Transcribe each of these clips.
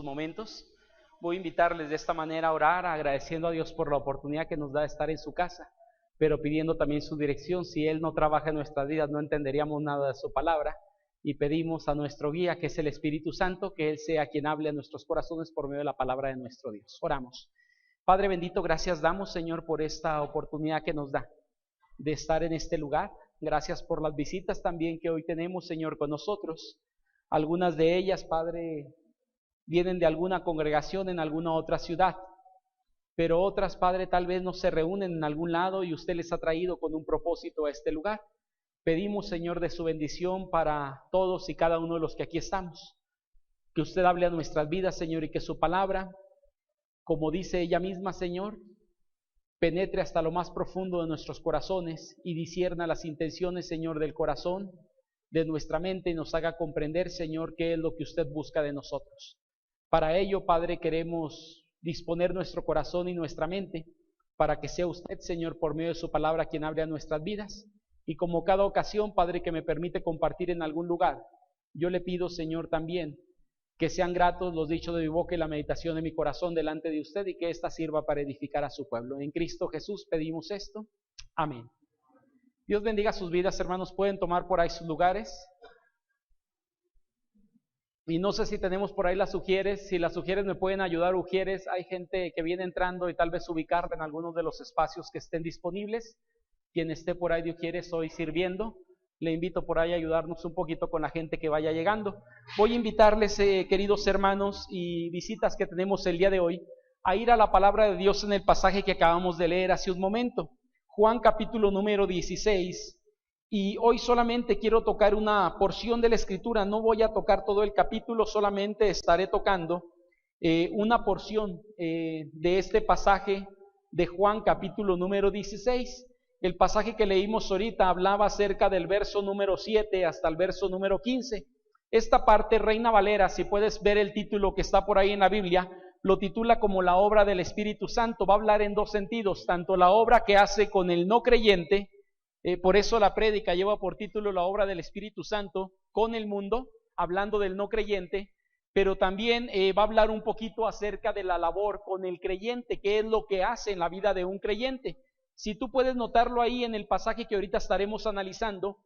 Momentos. Voy a invitarles de esta manera a orar, agradeciendo a Dios por la oportunidad que nos da de estar en su casa, pero pidiendo también su dirección. Si Él no trabaja en nuestras vidas, no entenderíamos nada de su palabra, y pedimos a nuestro guía, que es el Espíritu Santo, que Él sea quien hable a nuestros corazones por medio de la palabra de nuestro Dios. Oramos. Padre bendito, gracias damos, Señor, por esta oportunidad que nos da de estar en este lugar. Gracias por las visitas también que hoy tenemos, Señor, con nosotros. Algunas de ellas, Padre, vienen de alguna congregación en alguna otra ciudad, pero otras, Padre, tal vez no se reúnen en algún lado y usted les ha traído con un propósito a este lugar. Pedimos, Señor, de su bendición para todos y cada uno de los que aquí estamos. Que usted hable a nuestras vidas, Señor, y que su palabra, como dice ella misma, Señor, penetre hasta lo más profundo de nuestros corazones y discierna las intenciones, Señor, del corazón, de nuestra mente, y nos haga comprender, Señor, qué es lo que usted busca de nosotros. Para ello, Padre, queremos disponer nuestro corazón y nuestra mente para que sea usted, Señor, por medio de su palabra, quien hable a nuestras vidas. Y como cada ocasión, Padre, que me permite compartir en algún lugar, yo le pido, Señor, también que sean gratos los dichos de mi boca y la meditación de mi corazón delante de usted, y que ésta sirva para edificar a su pueblo. En Cristo Jesús pedimos esto. Amén. Dios bendiga sus vidas, hermanos. Pueden tomar por ahí sus lugares. Y no sé si tenemos por ahí las Ujieres. Si las Ujieres me pueden ayudar, Ujieres. Hay gente que viene entrando y tal vez ubicarla en algunos de los espacios que estén disponibles. Quien esté por ahí de Ujieres hoy sirviendo, le invito por ahí a ayudarnos un poquito con la gente que vaya llegando. Voy a invitarles, queridos hermanos y visitas que tenemos el día de hoy, a ir a la palabra de Dios en el pasaje que acabamos de leer hace un momento. Juan capítulo número 16. Y hoy solamente quiero tocar una porción de la Escritura. No voy a tocar todo el capítulo, solamente estaré tocando una porción de este pasaje de Juan capítulo número 16. El pasaje que leímos ahorita hablaba acerca del verso número 7 hasta el verso número 15. Esta parte, Reina Valera, si puedes ver el título que está por ahí en la Biblia, lo titula como la obra del Espíritu Santo. Va a hablar en dos sentidos, tanto la obra que hace con el no creyente. Por eso la prédica lleva por título la obra del Espíritu Santo con el mundo, hablando del no creyente, pero también va a hablar un poquito acerca de la labor con el creyente, qué es lo que hace en la vida de un creyente. Si tú puedes notarlo ahí en el pasaje que ahorita estaremos analizando,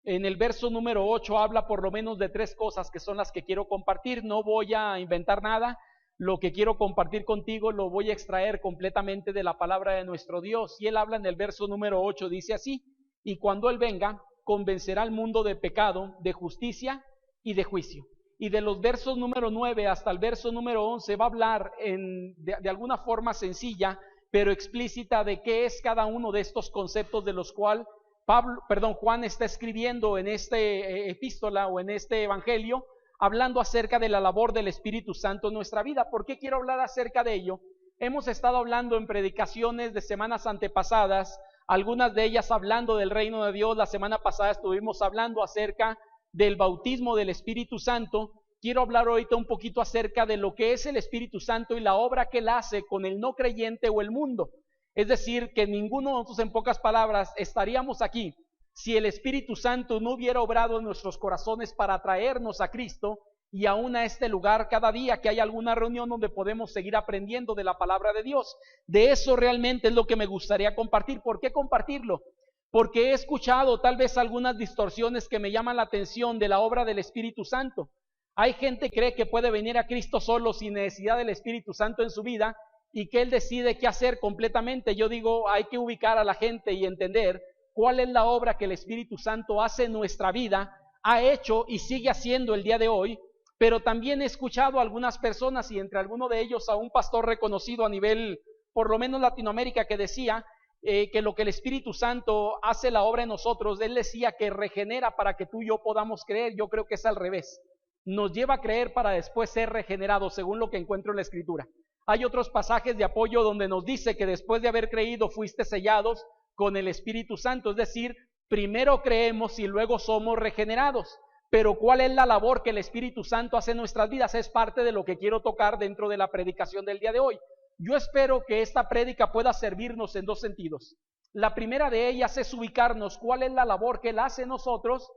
en el verso número 8 habla por lo menos de tres cosas que son las que quiero compartir. No voy a inventar nada, lo que quiero compartir contigo lo voy a extraer completamente de la palabra de nuestro Dios. Y él habla en el verso número 8, dice así: y cuando Él venga, convencerá al mundo de pecado, de justicia y de juicio. Y de los versos número 9 hasta el verso número 11 va a hablar de alguna forma sencilla, pero explícita, de qué es cada uno de estos conceptos de los cuales Juan está escribiendo en este epístola o en este evangelio, hablando acerca de la labor del Espíritu Santo en nuestra vida. ¿Por qué quiero hablar acerca de ello? Hemos estado hablando en predicaciones de semanas antepasadas, algunas de ellas hablando del reino de Dios. La semana pasada estuvimos hablando acerca del bautismo del Espíritu Santo. Quiero hablar ahorita un poquito acerca de lo que es el Espíritu Santo y la obra que Él hace con el no creyente o el mundo. Es decir, que ninguno de nosotros, en pocas palabras, estaríamos aquí si el Espíritu Santo no hubiera obrado en nuestros corazones para traernos a Cristo y aún a este lugar cada día que hay alguna reunión donde podemos seguir aprendiendo de la palabra de Dios. De eso realmente es lo que me gustaría compartir. ¿Por qué compartirlo? Porque he escuchado tal vez algunas distorsiones que me llaman la atención de la obra del Espíritu Santo. Hay gente que cree que puede venir a Cristo solo sin necesidad del Espíritu Santo en su vida y que Él decide qué hacer completamente. Yo digo, hay que ubicar a la gente y entender cuál es la obra que el Espíritu Santo hace en nuestra vida, ha hecho y sigue haciendo el día de hoy. Pero también he escuchado a algunas personas, y entre algunos de ellos a un pastor reconocido a nivel, por lo menos Latinoamérica, que decía que lo que el Espíritu Santo hace la obra en nosotros, él decía que regenera para que tú y yo podamos creer. Yo creo que es al revés. Nos lleva a creer para después ser regenerados, según lo que encuentro en la Escritura. Hay otros pasajes de apoyo donde nos dice que después de haber creído fuiste sellados con el Espíritu Santo. Es decir, primero creemos y luego somos regenerados. Pero ¿cuál es la labor que el Espíritu Santo hace en nuestras vidas? Es parte de lo que quiero tocar dentro de la predicación del día de hoy. Yo espero que esta prédica pueda servirnos en dos sentidos. La primera de ellas es ubicarnos cuál es la labor que Él hace en nosotros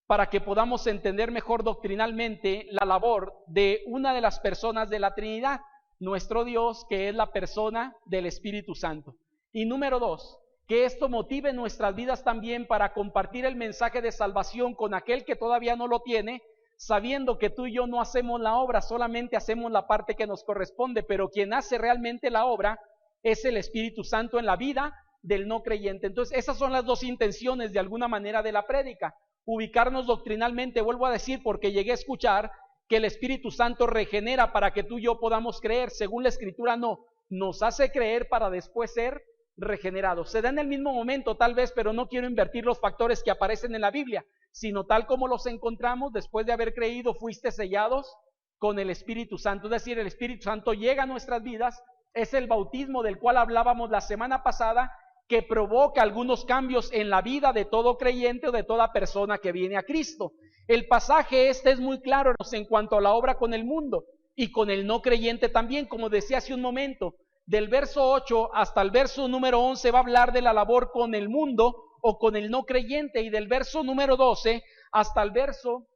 para que podamos entender mejor doctrinalmente la labor de una de las personas de la Trinidad, nuestro Dios, que es la persona del Espíritu Santo. Y número 2, que esto motive nuestras vidas también para compartir el mensaje de salvación con aquel que todavía no lo tiene, sabiendo que tú y yo no hacemos la obra, solamente hacemos la parte que nos corresponde, pero quien hace realmente la obra es el Espíritu Santo en la vida del no creyente. Entonces, esas son las dos intenciones de alguna manera de la prédica. Ubicarnos doctrinalmente, vuelvo a decir, porque llegué a escuchar que el Espíritu Santo regenera para que tú y yo podamos creer. Según la Escritura, no, nos hace creer para después ser regenerados. Se da en el mismo momento tal vez, pero no quiero invertir los factores que aparecen en la Biblia, sino tal como los encontramos: después de haber creído fuiste sellados con el Espíritu Santo. Es decir, el Espíritu Santo llega a nuestras vidas, es el bautismo del cual hablábamos la semana pasada, que provoca algunos cambios en la vida de todo creyente o de toda persona que viene a Cristo. El pasaje este es muy claro en cuanto a la obra con el mundo y con el no creyente también. Como decía hace un momento, del verso 8 hasta el verso número 11 va a hablar de la labor con el mundo o con el no creyente, y del verso número 12 hasta el verso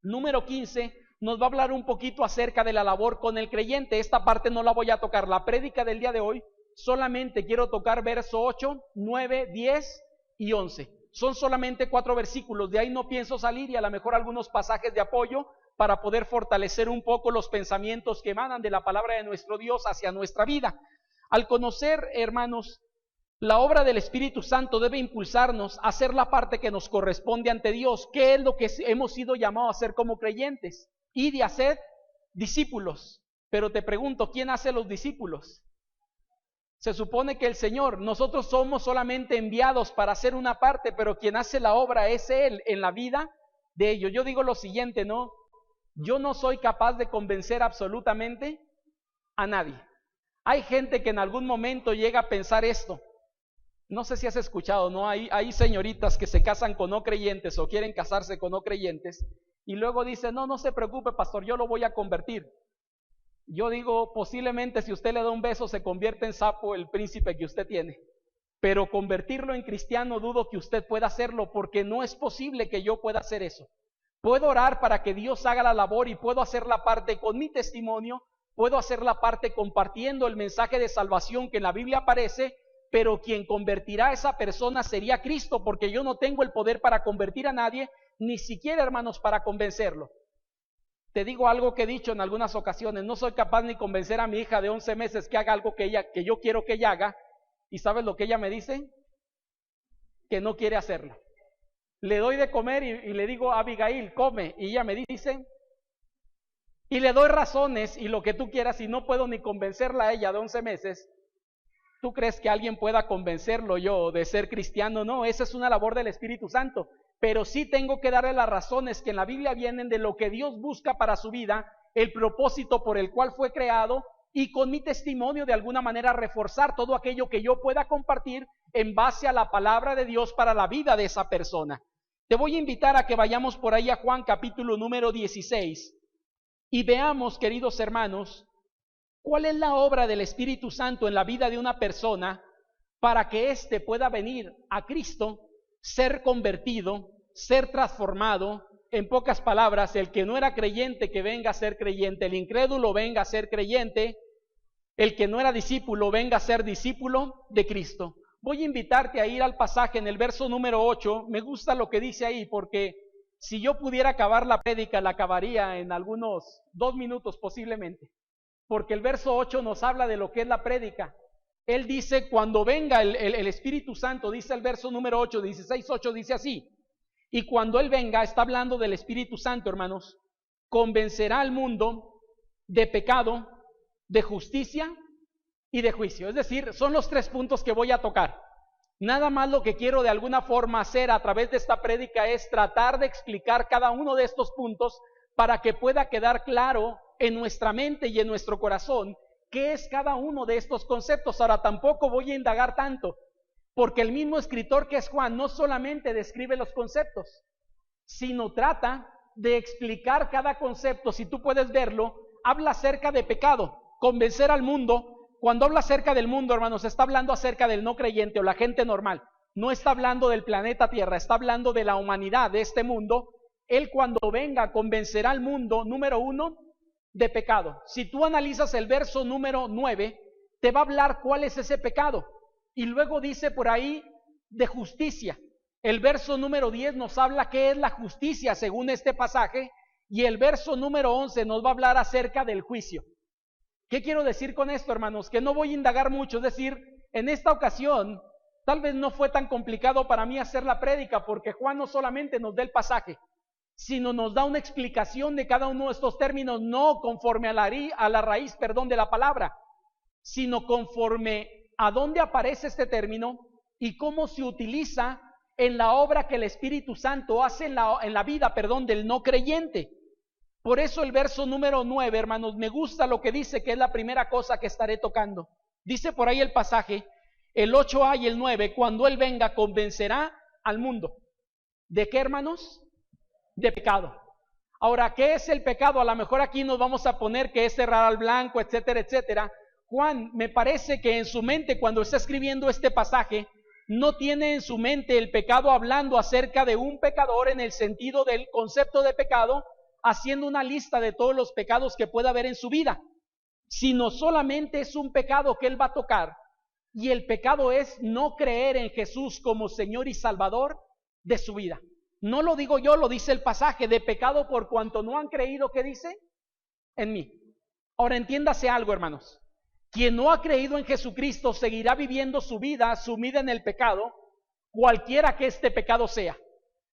número 15 nos va a hablar un poquito acerca de la labor con el creyente. Esta parte no la voy a tocar. La prédica del día de hoy solamente quiero tocar verso 8, 9, 10 y 11. Son solamente 4 versículos, de ahí no pienso salir, y a lo mejor algunos pasajes de apoyo para poder fortalecer un poco los pensamientos que emanan de la palabra de nuestro Dios hacia nuestra vida. Al conocer, hermanos, la obra del Espíritu Santo debe impulsarnos a hacer la parte que nos corresponde ante Dios. ¿Qué es lo que hemos sido llamados a hacer como creyentes? Y de hacer discípulos. Pero te pregunto, ¿quién hace los discípulos? Se supone que el Señor. Nosotros somos solamente enviados para hacer una parte, pero quien hace la obra es Él en la vida de ellos. Yo digo lo siguiente, ¿no? Yo no soy capaz de convencer absolutamente a nadie. Hay gente que en algún momento llega a pensar esto. No sé si has escuchado, ¿no? Hay señoritas que se casan con no creyentes o quieren casarse con no creyentes y luego dicen: no se preocupe, pastor, yo lo voy a convertir. Yo digo, posiblemente si usted le da un beso se convierte en sapo el príncipe que usted tiene, pero convertirlo en cristiano dudo que usted pueda hacerlo, porque no es posible que yo pueda hacer eso. Puedo orar para que Dios haga la labor y puedo hacer la parte con mi testimonio, puedo hacer la parte compartiendo el mensaje de salvación que en la Biblia aparece, pero quien convertirá a esa persona sería Cristo, porque yo no tengo el poder para convertir a nadie, ni siquiera, hermanos, para convencerlo. Te digo algo que he dicho en algunas ocasiones: no soy capaz ni convencer a mi hija de 11 meses que haga algo que yo quiero que ella haga, y ¿sabes lo que ella me dice? Que no quiere hacerlo. Le doy de comer y le digo: Abigail, come, y ella me dice, y le doy razones y lo que tú quieras, y no puedo ni convencerla a ella de 11 meses. ¿Tú crees que alguien pueda convencerlo yo de ser cristiano? No, esa es una labor del Espíritu Santo. Pero sí tengo que darle las razones que en la Biblia vienen de lo que Dios busca para su vida, el propósito por el cual fue creado, y con mi testimonio de alguna manera reforzar todo aquello que yo pueda compartir en base a la palabra de Dios para la vida de esa persona. Te voy a invitar a que vayamos por ahí a Juan capítulo número 16 y veamos, queridos hermanos, cuál es la obra del Espíritu Santo en la vida de una persona para que éste pueda venir a Cristo, ser convertido, ser transformado. En pocas palabras, el que no era creyente que venga a ser creyente, el incrédulo venga a ser creyente, el que no era discípulo venga a ser discípulo de Cristo. Voy a invitarte a ir al pasaje en el verso número 8. Me gusta lo que dice ahí, porque si yo pudiera acabar la prédica, la acabaría en algunos 2 minutos posiblemente, porque el verso 8 nos habla de lo que es la prédica. Él dice: cuando venga el Espíritu Santo, dice el verso número 8, 16:8, dice así: y cuando Él venga, está hablando del Espíritu Santo, hermanos, convencerá al mundo de pecado, de justicia y de juicio. Es decir, son los 3 puntos que voy a tocar. Nada más lo que quiero de alguna forma hacer a través de esta prédica es tratar de explicar cada uno de estos puntos para que pueda quedar claro en nuestra mente y en nuestro corazón qué es cada uno de estos conceptos. Ahora, tampoco voy a indagar tanto, porque el mismo escritor, que es Juan, no solamente describe los conceptos, sino trata de explicar cada concepto. Si tú puedes verlo, habla acerca de pecado, convencer al mundo. Cuando habla acerca del mundo, hermanos, está hablando acerca del no creyente o la gente normal. No está hablando del planeta Tierra, está hablando de la humanidad de este mundo, Él cuando venga convencerá al mundo, número 1, de pecado. Si tú analizas el verso número 9, te va a hablar cuál es ese pecado. Y luego dice por ahí de justicia. El verso número 10 nos habla qué es la justicia según este pasaje. Y el verso número 11 nos va a hablar acerca del juicio. ¿Qué quiero decir con esto, hermanos? Que no voy a indagar mucho. Es decir, en esta ocasión, tal vez no fue tan complicado para mí hacer la prédica, porque Juan no solamente nos da el pasaje, sino nos da una explicación de cada uno de estos términos, no conforme a la raíz de la palabra, sino conforme a dónde aparece este término y cómo se utiliza en la obra que el Espíritu Santo hace en la vida del no creyente. Por eso el verso número 9, hermanos, me gusta lo que dice, que es la primera cosa que estaré tocando. Dice por ahí el pasaje, el 8a y el 9, cuando Él venga convencerá al mundo. ¿De qué, hermanos? De pecado. Ahora, ¿qué es el pecado? A lo mejor aquí nos vamos a poner que es cerrar al blanco, etcétera, etcétera. Juan, me parece que en su mente, cuando está escribiendo este pasaje, no tiene en su mente el pecado hablando acerca de un pecador en el sentido del concepto de pecado, haciendo una lista de todos los pecados que pueda haber en su vida, sino solamente es un pecado que Él va a tocar, y el pecado es no creer en Jesús como Señor y Salvador de su vida. No lo digo yo, lo dice el pasaje, de pecado por cuanto no han creído, ¿qué dice? En mí. Ahora entiéndase algo, hermanos. Quien no ha creído en Jesucristo seguirá viviendo su vida sumida en el pecado, cualquiera que este pecado sea.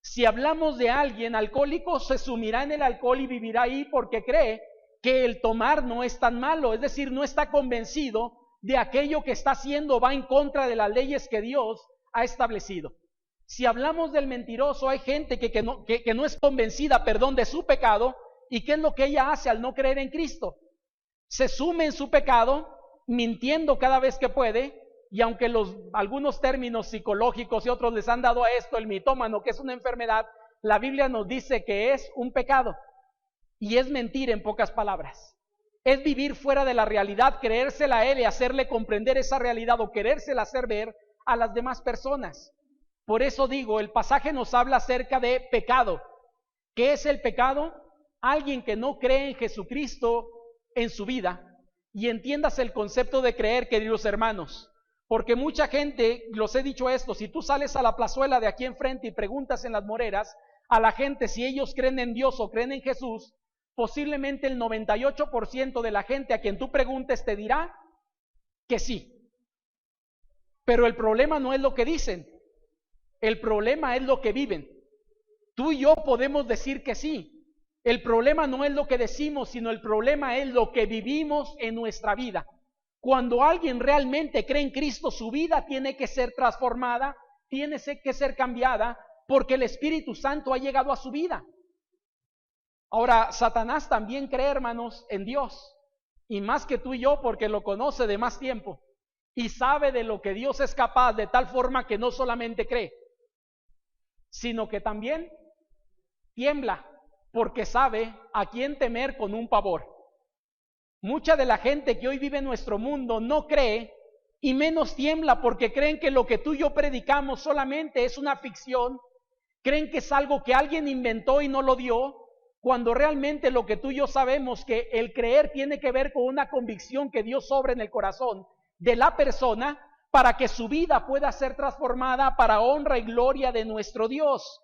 Si hablamos de alguien alcohólico, se sumirá en el alcohol y vivirá ahí porque cree que el tomar no es tan malo, es decir, no está convencido de aquello que está haciendo va en contra de las leyes que Dios ha establecido. Si hablamos del mentiroso, hay gente que no es convencida, de su pecado, y ¿qué es lo que ella hace al no creer en Cristo? Se sume en su pecado, mintiendo cada vez que puede, y aunque algunos términos psicológicos y otros les han dado a esto, el mitómano, que es una enfermedad, la Biblia nos dice que es un pecado, y es mentir en pocas palabras. Es vivir fuera de la realidad, creérsela a Él y hacerle comprender esa realidad o querérsela hacer ver a las demás personas. Por eso digo, el pasaje nos habla acerca de pecado. ¿Qué es el pecado? Alguien que no cree en Jesucristo en su vida. Y entiendas el concepto de creer, queridos hermanos, porque mucha gente, los he dicho esto, si tú sales a la plazuela de aquí enfrente y preguntas en las moreras a la gente si ellos creen en Dios o creen en Jesús, posiblemente el 98% de la gente a quien tú preguntes te dirá que sí. Pero el problema no es lo que dicen, el problema es lo que viven. Tú y yo podemos decir que sí. El problema no es lo que decimos, sino el problema es lo que vivimos en nuestra vida. Cuando alguien realmente cree en Cristo, su vida tiene que ser transformada, tiene que ser cambiada, porque el Espíritu Santo ha llegado a su vida. Ahora, Satanás también cree, hermanos, en Dios, y más que tú y yo, porque lo conoce de más tiempo, y sabe de lo que Dios es capaz, de tal forma que no solamente cree, sino que también tiembla, porque sabe a quién temer con un pavor. Mucha de la gente que hoy vive en nuestro mundo no cree y menos tiembla porque creen que lo que tú y yo predicamos solamente es una ficción, creen que es algo que alguien inventó y no lo dio, cuando realmente lo que tú y yo sabemos que el creer tiene que ver con una convicción que Dios obra en el corazón de la persona para que su vida pueda ser transformada para honra y gloria de nuestro Dios.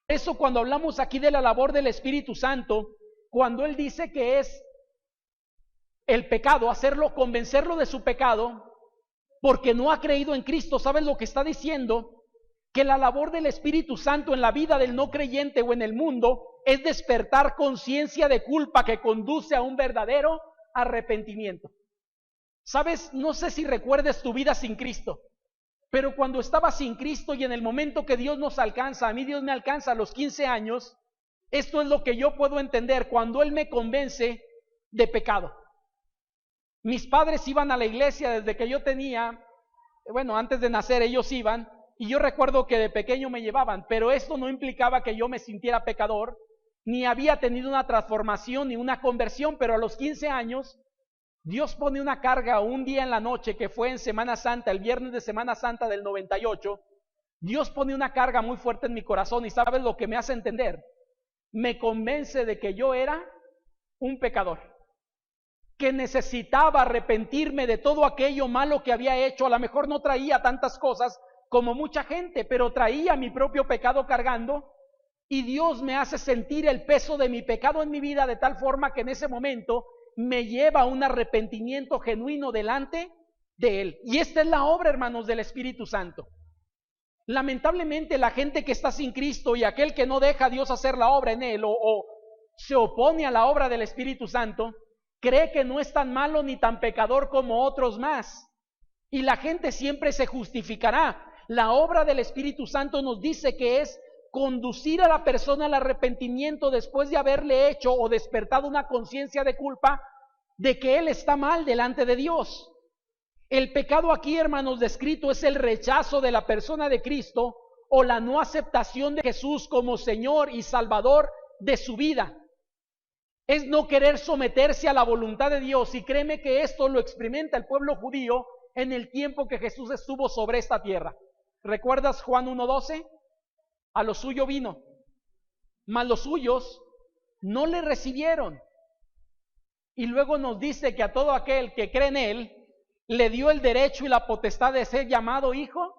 Eso cuando hablamos aquí de la labor del Espíritu Santo, cuando Él dice que es el pecado, convencerlo de su pecado, porque no ha creído en Cristo, ¿sabes lo que está diciendo? Que la labor del Espíritu Santo en la vida del no creyente o en el mundo es despertar conciencia de culpa que conduce a un verdadero arrepentimiento. ¿Sabes? No sé si recuerdes tu vida sin Cristo, pero cuando estaba sin Cristo y en el momento que Dios nos alcanza, a mí Dios me alcanza a los 15 años, esto es lo que yo puedo entender cuando Él me convence de pecado. Mis padres iban a la iglesia desde que yo tenía, antes de nacer ellos iban, y yo recuerdo que de pequeño me llevaban, pero esto no implicaba que yo me sintiera pecador, ni había tenido una transformación ni una conversión, pero a los 15 años, Dios pone una carga un día en la noche que fue en Semana Santa, el viernes de Semana Santa del 98, Dios pone una carga muy fuerte en mi corazón y ¿sabes lo que me hace entender? me convence de que yo era un pecador, que necesitaba arrepentirme de todo aquello malo que había hecho. A lo mejor no traía tantas cosas como mucha gente, pero traía mi propio pecado cargando, y Dios me hace sentir el peso de mi pecado en mi vida de tal forma que en ese momento me lleva a un arrepentimiento genuino delante de Él. Y esta es la obra, hermanos, del Espíritu Santo. Lamentablemente la gente que está sin Cristo y aquel que no deja a Dios hacer la obra en él o se opone a la obra del Espíritu Santo, cree que no es tan malo ni tan pecador como otros más. Y la gente siempre se justificará. La obra del Espíritu Santo nos dice que es conducir a la persona al arrepentimiento después de haberle hecho o despertado una conciencia de culpa de que él está mal delante de Dios. El pecado aquí, hermanos, descrito es el rechazo de la persona de Cristo o la no aceptación de Jesús como Señor y Salvador de su vida. Es no querer someterse a la voluntad de Dios, y créeme que esto lo experimenta el pueblo judío en el tiempo que Jesús estuvo sobre esta tierra. ¿Recuerdas Juan 1:12? A lo suyo vino, mas los suyos no le recibieron. Y luego nos dice que a todo aquel que cree en él, le dio el derecho y la potestad de ser llamado hijo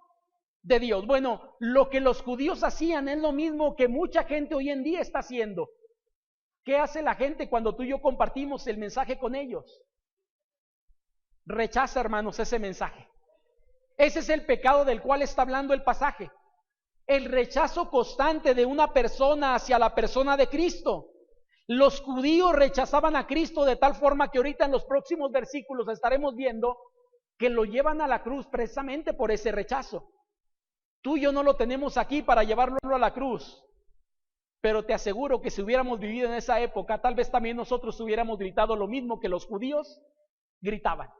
de Dios. Bueno, lo que los judíos hacían es lo mismo que mucha gente hoy en día está haciendo. ¿Qué hace la gente cuando tú y yo compartimos el mensaje con ellos? Rechaza, hermanos, ese mensaje. Ese es el pecado del cual está hablando el pasaje. El rechazo constante de una persona hacia la persona de Cristo. Los judíos rechazaban a Cristo de tal forma que ahorita en los próximos versículos estaremos viendo que lo llevan a la cruz precisamente por ese rechazo. Tú y yo no lo tenemos aquí para llevarlo a la cruz, pero te aseguro que si hubiéramos vivido en esa época, tal vez también nosotros hubiéramos gritado lo mismo que los judíos gritaban.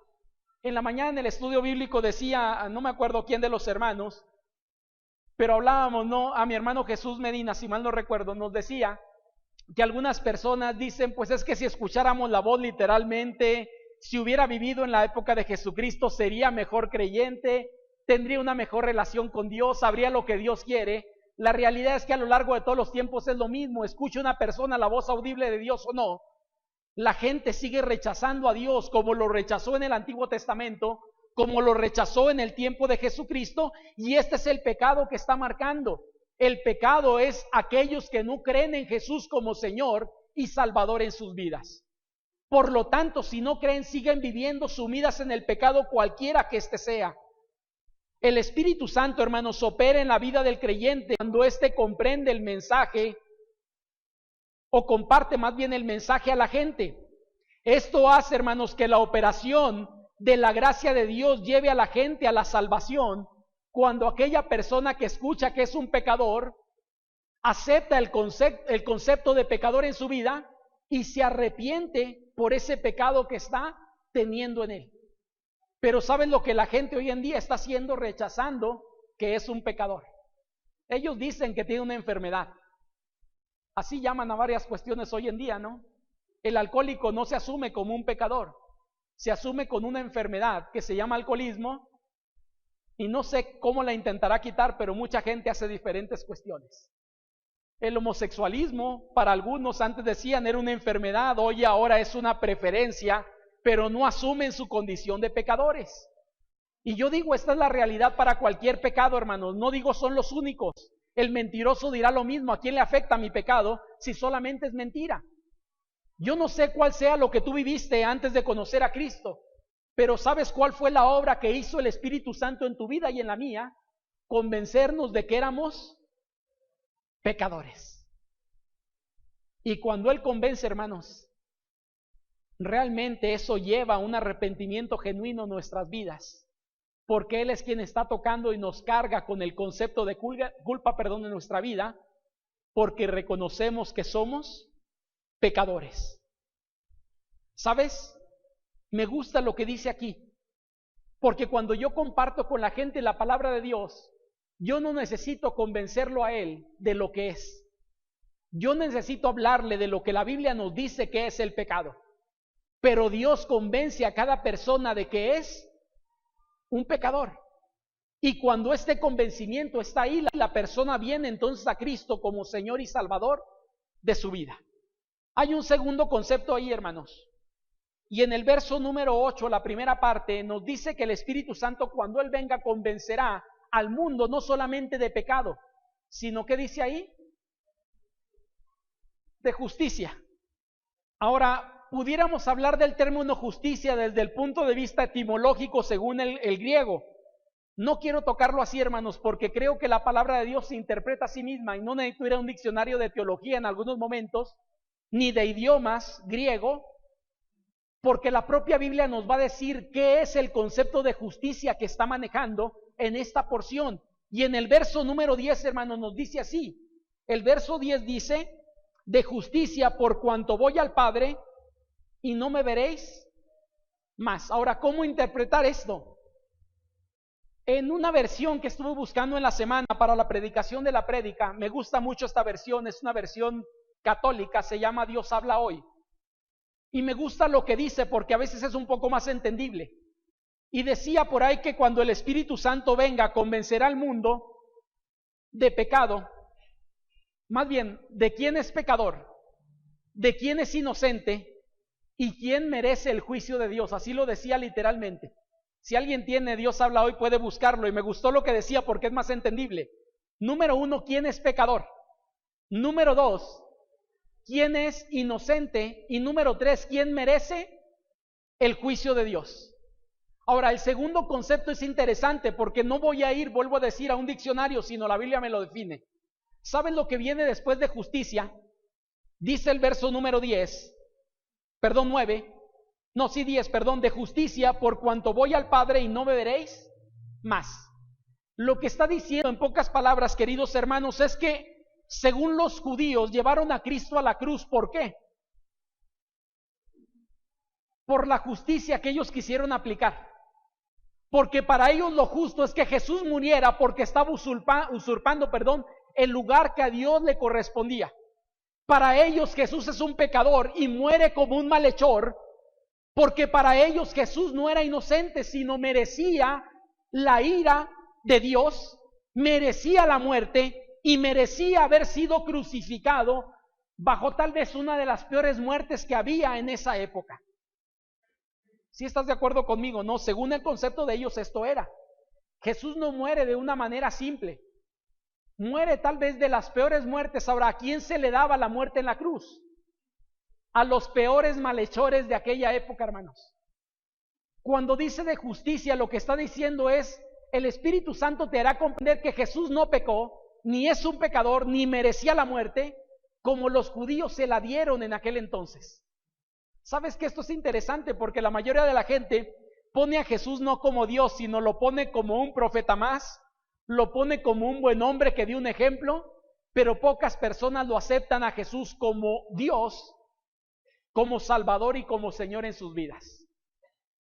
En la mañana en el estudio bíblico decía, no me acuerdo quién de los hermanos, pero hablábamos, ¿no? A mi hermano Jesús Medina, si mal no recuerdo, nos decía que algunas personas dicen, pues es que si escucháramos la voz literalmente, si hubiera vivido en la época de Jesucristo, sería mejor creyente, tendría una mejor relación con Dios, sabría lo que Dios quiere. La realidad es que a lo largo de todos los tiempos es lo mismo. Escuche una persona la voz audible de Dios o no, la gente sigue rechazando a Dios, como lo rechazó en el Antiguo Testamento, como lo rechazó en el tiempo de Jesucristo, y este es el pecado que está marcando. El pecado es aquellos que no creen en Jesús como Señor y Salvador en sus vidas. Por lo tanto, si no creen, siguen viviendo sumidas en el pecado cualquiera que éste sea. El Espíritu Santo, hermanos, opera en la vida del creyente cuando éste comprende el mensaje o comparte más bien el mensaje a la gente. Esto hace, hermanos, que la operación de la gracia de Dios lleve a la gente a la salvación cuando aquella persona que escucha que es un pecador acepta el concepto de pecador en su vida y se arrepiente por ese pecado que está teniendo en él. Pero ¿saben lo que la gente hoy en día está haciendo? Rechazando que es un pecador. Ellos dicen que tiene una enfermedad. Así llaman a varias cuestiones hoy en día, ¿no? El alcohólico no se asume como un pecador, se asume con una enfermedad que se llama alcoholismo, y no sé cómo la intentará quitar, pero mucha gente hace diferentes cuestiones. El homosexualismo, para algunos antes decían era una enfermedad, hoy ahora es una preferencia, pero no asumen su condición de pecadores. Y yo digo, esta es la realidad para cualquier pecado, hermanos, no digo son los únicos. El mentiroso dirá lo mismo, ¿a quién le afecta mi pecado si solamente es mentira? Yo no sé cuál sea lo que tú viviste antes de conocer a Cristo, pero ¿sabes cuál fue la obra que hizo el Espíritu Santo en tu vida y en la mía? Convencernos de que éramos pecadores. Y cuando Él convence, hermanos, realmente eso lleva a un arrepentimiento genuino en nuestras vidas, porque Él es quien está tocando y nos carga con el concepto de culpa, en nuestra vida, porque reconocemos que somos pecadores. ¿Sabes? Me gusta lo que dice aquí, porque cuando yo comparto con la gente la palabra de Dios, yo no necesito convencerlo a él de lo que es. Yo necesito hablarle de lo que la Biblia nos dice que es el pecado. Pero Dios convence a cada persona de que es un pecador. Y cuando este convencimiento está ahí, la persona viene entonces a Cristo como Señor y Salvador de su vida. Hay un segundo concepto ahí, hermanos. Y en el verso número 8, la primera parte, nos dice que el Espíritu Santo, cuando Él venga, convencerá al mundo no solamente de pecado, sino que dice ahí, de justicia. Ahora, pudiéramos hablar del término justicia desde el punto de vista etimológico según el griego. No quiero tocarlo así, hermanos, porque creo que la palabra de Dios se interpreta a sí misma y no necesito ir a un diccionario de teología en algunos momentos, ni de idiomas griego, porque la propia Biblia nos va a decir qué es el concepto de justicia que está manejando en esta porción. Y en el verso número 10, hermanos, nos dice así. El verso 10 dice, de justicia por cuanto voy al Padre y no me veréis más. Ahora, ¿cómo interpretar esto? En una versión que estuve buscando en la semana para la predicación de la prédica, me gusta mucho esta versión, es una versión católica, se llama Dios habla hoy. Y me gusta lo que dice porque a veces es un poco más entendible. Y decía por ahí que cuando el Espíritu Santo venga, convencerá al mundo de pecado, más bien, de quién es pecador, de quién es inocente y quién merece el juicio de Dios. Así lo decía literalmente. Si alguien tiene Dios habla hoy, puede buscarlo. Y me gustó lo que decía porque es más entendible. Número 1, ¿quién es pecador? Número 2, ¿quién es inocente? Y número 3, ¿quién merece el juicio de Dios? Ahora, el segundo concepto es interesante porque no voy a ir, vuelvo a decir, a un diccionario, sino la Biblia me lo define. ¿Saben lo que viene después de justicia? Dice el verso número 10, perdón, 9. No, sí 10, perdón, de justicia por cuanto voy al Padre y no me veréis más. Lo que está diciendo en pocas palabras, queridos hermanos, es que según los judíos llevaron a Cristo a la cruz. ¿Por qué? Por la justicia que ellos quisieron aplicar. Porque para ellos lo justo es que Jesús muriera porque estaba usurpando, el lugar que a Dios le correspondía. Para ellos Jesús es un pecador y muere como un malhechor, porque para ellos Jesús no era inocente, sino merecía la ira de Dios, merecía la muerte y merecía haber sido crucificado bajo tal vez una de las peores muertes que había en esa época. ¿Sí estás de acuerdo conmigo? No, según el concepto de ellos esto era. Jesús no muere de una manera simple, muere tal vez de las peores muertes. Ahora, ¿a quién se le daba la muerte en la cruz? A los peores malhechores de aquella época, hermanos. Cuando dice de justicia, lo que está diciendo es, el Espíritu Santo te hará comprender que Jesús no pecó, ni es un pecador, ni merecía la muerte, como los judíos se la dieron en aquel entonces. ¿Sabes que esto es interesante? Porque la mayoría de la gente pone a Jesús no como Dios, sino lo pone como un profeta más, lo pone como un buen hombre que dio un ejemplo, pero pocas personas lo aceptan a Jesús como Dios, como Salvador y como Señor en sus vidas.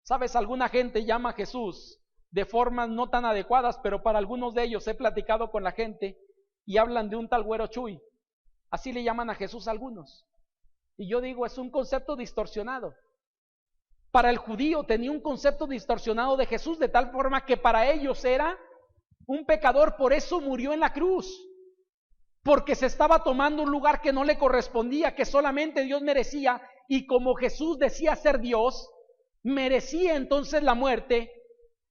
¿Sabes? Alguna gente llama a Jesús de formas no tan adecuadas, pero para algunos de ellos he platicado con la gente y hablan de un tal güero Chuy. Así le llaman a Jesús a algunos. Y yo digo, es un concepto distorsionado. Para el judío tenía un concepto distorsionado de Jesús, de tal forma que para ellos era un pecador, por eso murió en la cruz. Porque se estaba tomando un lugar que no le correspondía, que solamente Dios merecía. Y como Jesús decía ser Dios, merecía entonces la muerte,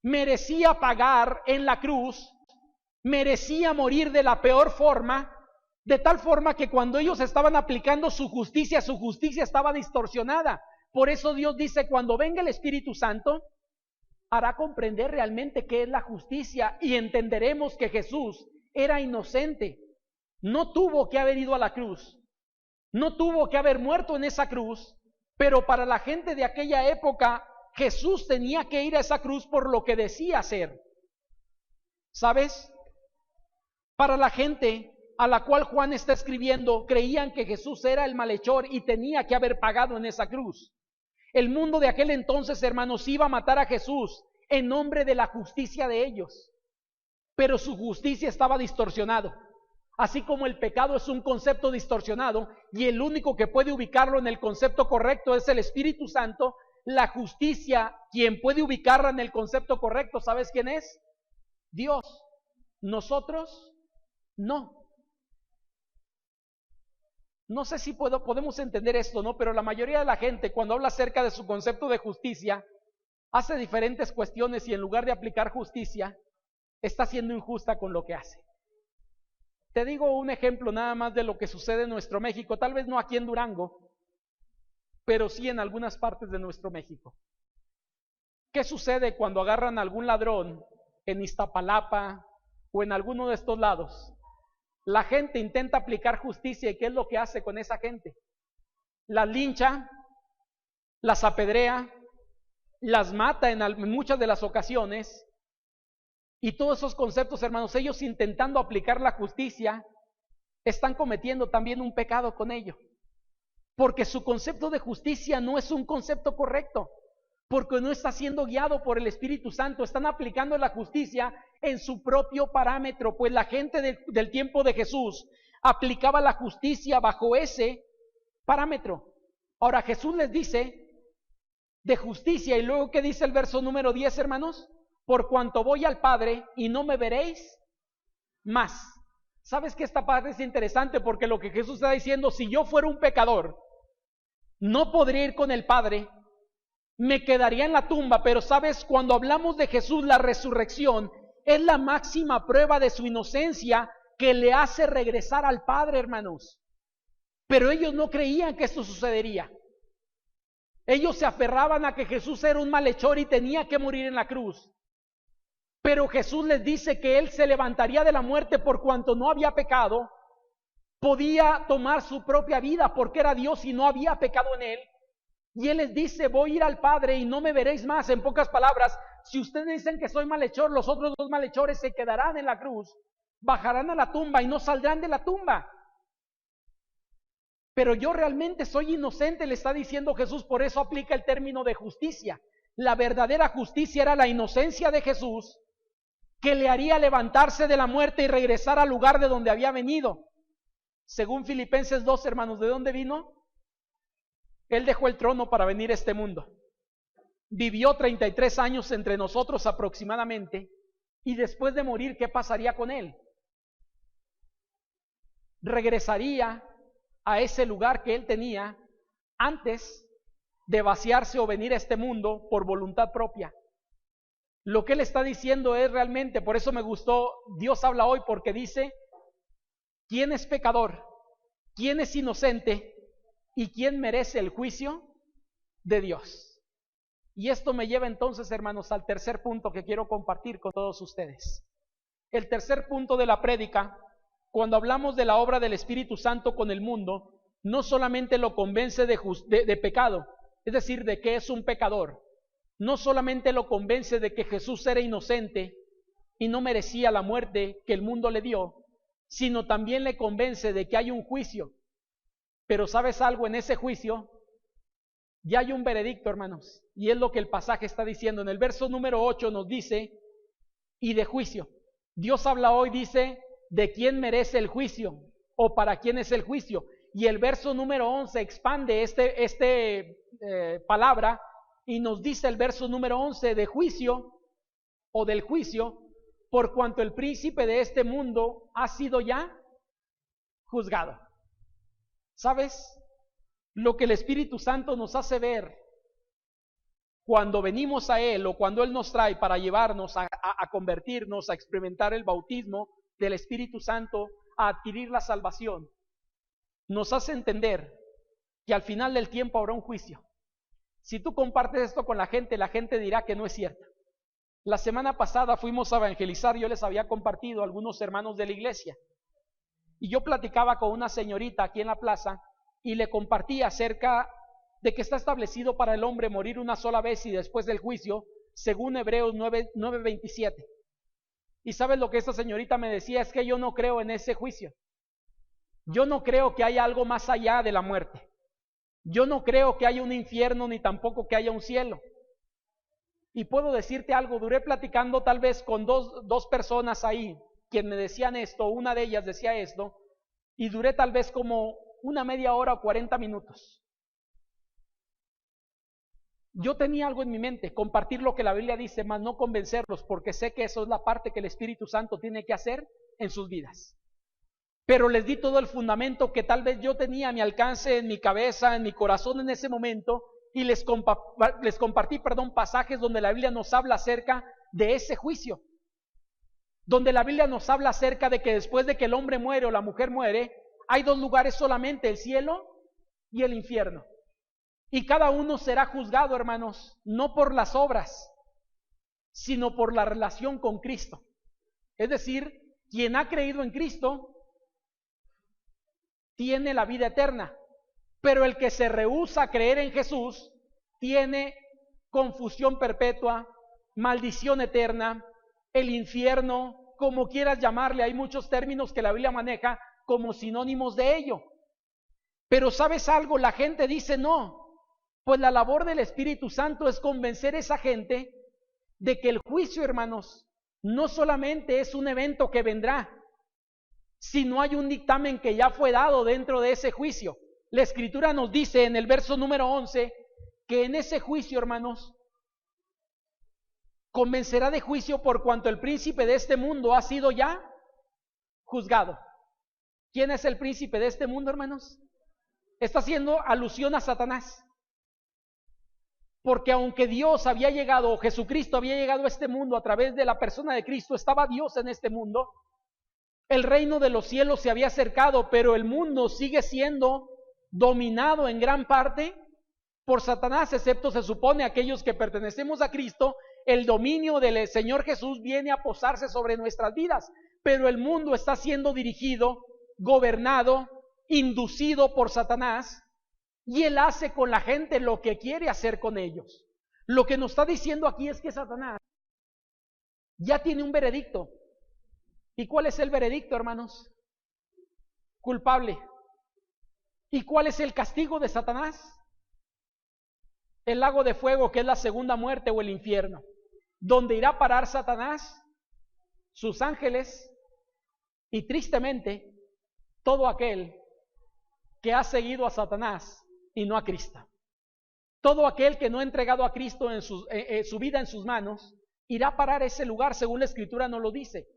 merecía pagar en la cruz, merecía morir de la peor forma, de tal forma que cuando ellos estaban aplicando su justicia estaba distorsionada. Por eso Dios dice, cuando venga el Espíritu Santo, hará comprender realmente qué es la justicia y entenderemos que Jesús era inocente. No tuvo que haber ido a la cruz, no tuvo que haber muerto en esa cruz, pero para la gente de aquella época, Jesús tenía que ir a esa cruz por lo que decía ser. ¿Sabes? Para la gente a la cual Juan está escribiendo, creían que Jesús era el malhechor y tenía que haber pagado en esa cruz. El mundo de aquel entonces, hermanos, iba a matar a Jesús en nombre de la justicia de ellos, pero su justicia estaba distorsionado. Así como el pecado es un concepto distorsionado y el único que puede ubicarlo en el concepto correcto es el Espíritu Santo, la justicia, quien puede ubicarla en el concepto correcto, ¿sabes quién es? Dios. Nosotros no. No sé si podemos entender esto, ¿no? Pero la mayoría de la gente, cuando habla acerca de su concepto de justicia, hace diferentes cuestiones y en lugar de aplicar justicia, está siendo injusta con lo que hace. Te digo un ejemplo nada más de lo que sucede en nuestro México, tal vez no aquí en Durango, pero sí en algunas partes de nuestro México. ¿Qué sucede cuando agarran a algún ladrón en Iztapalapa o en alguno de estos lados? La gente intenta aplicar justicia y ¿qué es lo que hace con esa gente? Las lincha, las apedrea, las mata en muchas de las ocasiones. Y todos esos conceptos, hermanos, ellos intentando aplicar la justicia, están cometiendo también un pecado con ello. Porque su concepto de justicia no es un concepto correcto. Porque no está siendo guiado por el Espíritu Santo. Están aplicando la justicia en su propio parámetro. Pues la gente del tiempo de Jesús aplicaba la justicia bajo ese parámetro. Ahora Jesús les dice de justicia. Y luego, ¿qué dice el verso número 10, hermanos? Por cuanto voy al Padre y no me veréis más. ¿Sabes que esta parte es interesante? Porque lo que Jesús está diciendo, si yo fuera un pecador, no podría ir con el Padre, me quedaría en la tumba. Pero sabes, cuando hablamos de Jesús, la resurrección es la máxima prueba de su inocencia que le hace regresar al Padre, hermanos. Pero ellos no creían que esto sucedería. Ellos se aferraban a que Jesús era un malhechor y tenía que morir en la cruz. Pero Jesús les dice que Él se levantaría de la muerte por cuanto no había pecado, podía tomar su propia vida porque era Dios y no había pecado en Él. Y Él les dice, voy a ir al Padre y no me veréis más. En pocas palabras, si ustedes dicen que soy malhechor, los otros dos malhechores se quedarán en la cruz, bajarán a la tumba y no saldrán de la tumba. Pero yo realmente soy inocente, le está diciendo Jesús, por eso aplica el término de justicia. La verdadera justicia era la inocencia de Jesús, que le haría levantarse de la muerte y regresar al lugar de donde había venido. Según Filipenses 2, hermanos, ¿de dónde vino? Él dejó el trono para venir a este mundo. Vivió 33 años entre nosotros aproximadamente, y después de morir, ¿qué pasaría con él? Regresaría a ese lugar que él tenía antes de vaciarse o venir a este mundo por voluntad propia. Lo que él está diciendo es realmente, por eso me gustó, Dios habla hoy porque dice, ¿quién es pecador? ¿Quién es inocente? ¿Y quién merece el juicio de Dios? Y esto me lleva entonces, hermanos, al tercer punto que quiero compartir con todos ustedes. El tercer punto de la prédica, cuando hablamos de la obra del Espíritu Santo con el mundo, no solamente lo convence de pecado, es decir, de que es un pecador. No solamente lo convence de que Jesús era inocente y no merecía la muerte que el mundo le dio, sino también le convence de que hay un juicio. Pero ¿sabes algo? En ese juicio ya hay un veredicto, hermanos, y es lo que el pasaje está diciendo. En el verso número 8 nos dice, y de juicio. Dios habla hoy, dice, de quién merece el juicio o para quién es el juicio. Y el verso número 11 expande palabra y nos dice el verso número 11 de juicio o del juicio, por cuanto el príncipe de este mundo ha sido ya juzgado. ¿Sabes? Lo que el Espíritu Santo nos hace ver cuando venimos a Él o cuando Él nos trae para llevarnos a convertirnos, a experimentar el bautismo del Espíritu Santo, a adquirir la salvación, nos hace entender que al final del tiempo habrá un juicio. Si tú compartes esto con la gente dirá que no es cierto. La semana pasada fuimos a evangelizar, yo les había compartido a algunos hermanos de la iglesia. Y yo platicaba con una señorita aquí en la plaza y le compartí acerca de que está establecido para el hombre morir una sola vez y después del juicio, según Hebreos 9:27. Y ¿sabes lo que esta señorita me decía? Es que yo no creo en ese juicio. Yo no creo que haya algo más allá de la muerte. Yo no creo que haya un infierno ni tampoco que haya un cielo. Y puedo decirte algo, duré platicando tal vez con dos personas ahí, quien me decían esto, una de ellas decía esto, y duré tal vez como una media hora o 40 minutos. Yo tenía algo en mi mente, compartir lo que la Biblia dice, mas no convencerlos, porque sé que eso es la parte que el Espíritu Santo tiene que hacer en sus vidas. pero les di todo el fundamento que tal vez yo tenía a mi alcance, en mi cabeza, en mi corazón en ese momento, y les compartí, pasajes donde la Biblia nos habla acerca de ese juicio, donde la Biblia nos habla acerca de que después de que el hombre muere o la mujer muere, hay dos lugares solamente, el cielo y el infierno. Y cada uno será juzgado, hermanos, no por las obras, sino por la relación con Cristo. Es decir, quien ha creído en Cristo tiene la vida eterna, pero el que se rehúsa a creer en Jesús tiene confusión perpetua, maldición eterna, el infierno, como quieras llamarle. Hay muchos términos que la Biblia maneja como sinónimos de ello. Pero ¿sabes algo? La gente dice no, pues la labor del Espíritu Santo es convencer a esa gente de que el juicio, hermanos, no solamente es un evento que vendrá, sino hay un dictamen que ya fue dado dentro de ese juicio. La Escritura nos dice en el verso número 11 que en ese juicio, hermanos, convencerá de juicio por cuanto el príncipe de este mundo ha sido ya juzgado. ¿Quién es el príncipe de este mundo, hermanos? Está haciendo alusión a Satanás. Porque aunque Dios había llegado, o Jesucristo había llegado a este mundo a través de la persona de Cristo, estaba Dios en este mundo, el reino de los cielos se había acercado, pero el mundo sigue siendo dominado en gran parte por Satanás, excepto se supone aquellos que pertenecemos a Cristo. El dominio del Señor Jesús viene a posarse sobre nuestras vidas, pero el mundo está siendo dirigido, gobernado, inducido por Satanás, y él hace con la gente lo que quiere hacer con ellos. Lo que nos está diciendo aquí es que Satanás ya tiene un veredicto. ¿Y cuál es el veredicto, hermanos? Culpable. ¿Y cuál es el castigo de Satanás? El lago de fuego, que es la segunda muerte, o el infierno, donde irá a parar Satanás, sus ángeles y tristemente todo aquel que ha seguido a Satanás y no a Cristo. Todo aquel que no ha entregado a Cristo en su vida en sus manos, irá a parar ese lugar, según la Escritura nos lo dice.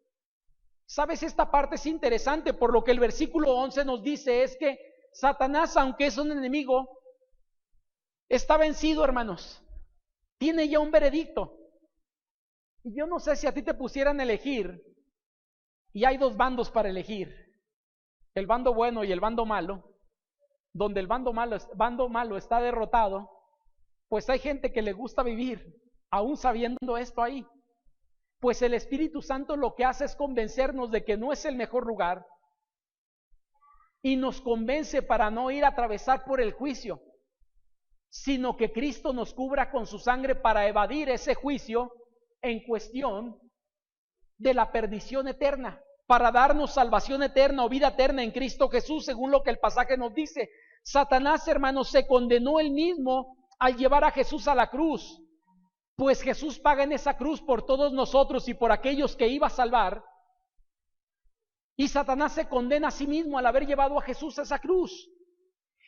¿Sabes? Esta parte es interesante, por lo que el versículo 11 nos dice es que Satanás, aunque es un enemigo, está vencido, hermanos. Tiene ya un veredicto. Y yo no sé si a ti te pusieran a elegir, y hay dos bandos para elegir, el bando bueno y el bando malo, donde el bando malo está derrotado, pues hay gente que le gusta vivir, aún sabiendo esto ahí. Pues el Espíritu Santo lo que hace es convencernos de que no es el mejor lugar, y nos convence para no ir a atravesar por el juicio, sino que Cristo nos cubra con su sangre para evadir ese juicio en cuestión de la perdición eterna, para darnos salvación eterna o vida eterna en Cristo Jesús, según lo que el pasaje nos dice. Satanás, hermanos, se condenó él mismo al llevar a Jesús a la cruz, pues Jesús paga en esa cruz por todos nosotros y por aquellos que iba a salvar. Y Satanás se condena a sí mismo al haber llevado a Jesús a esa cruz.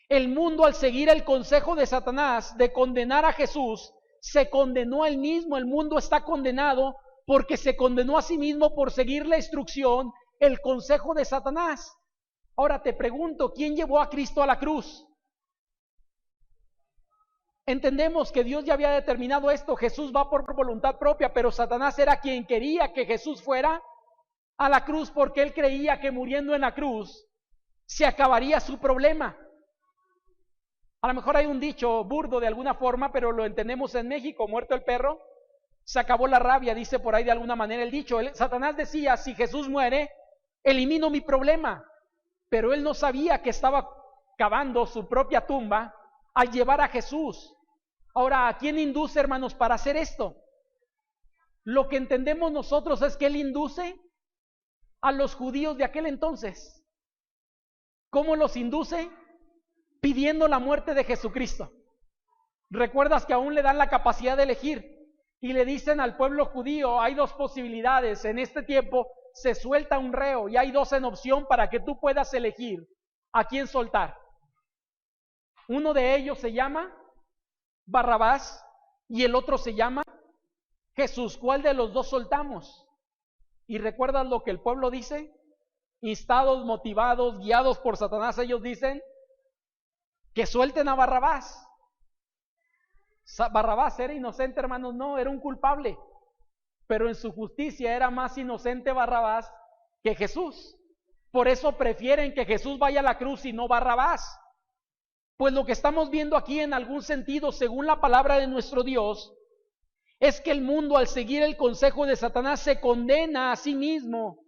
El mundo, al seguir el consejo de Satanás de condenar a Jesús, se condenó a él mismo. El mundo está condenado porque se condenó a sí mismo por seguir la instrucción, el consejo de Satanás. Ahora te pregunto, ¿quién llevó a Cristo a la cruz? Entendemos que Dios ya había determinado esto. Jesús va por voluntad propia, pero Satanás era quien quería que Jesús fuera a la cruz, porque él creía que muriendo en la cruz se acabaría su problema. A lo mejor hay un dicho burdo de alguna forma, pero lo entendemos en México: muerto el perro, se acabó la rabia, dice por ahí de alguna manera el dicho. Satanás decía, si Jesús muere, elimino mi problema. Pero él no sabía que estaba cavando su propia tumba al llevar a Jesús. Ahora, ¿a quién induce, hermanos, para hacer esto? Lo que entendemos nosotros es que él induce a los judíos de aquel entonces. ¿Cómo los induce? Pidiendo la muerte de Jesucristo. ¿Recuerdas que aún le dan la capacidad de elegir? Y le dicen al pueblo judío, hay dos posibilidades, en este tiempo se suelta un reo y hay dos en opción para que tú puedas elegir a quién soltar. Uno de ellos se llama Barrabás y el otro se llama Jesús. ¿Cuál de los dos soltamos? ¿Y recuerdas lo que el pueblo dice? instados, motivados, guiados por Satanás, ellos dicen que suelten a Barrabás. Barrabás era inocente, hermanos, no, era un culpable, pero en su justicia era más inocente Barrabás que Jesús. Por eso prefieren que Jesús vaya a la cruz y no Barrabás. Pues lo que estamos viendo aquí, en algún sentido, según la palabra de nuestro Dios, es que el mundo, al seguir el consejo de Satanás, se condena a sí mismo.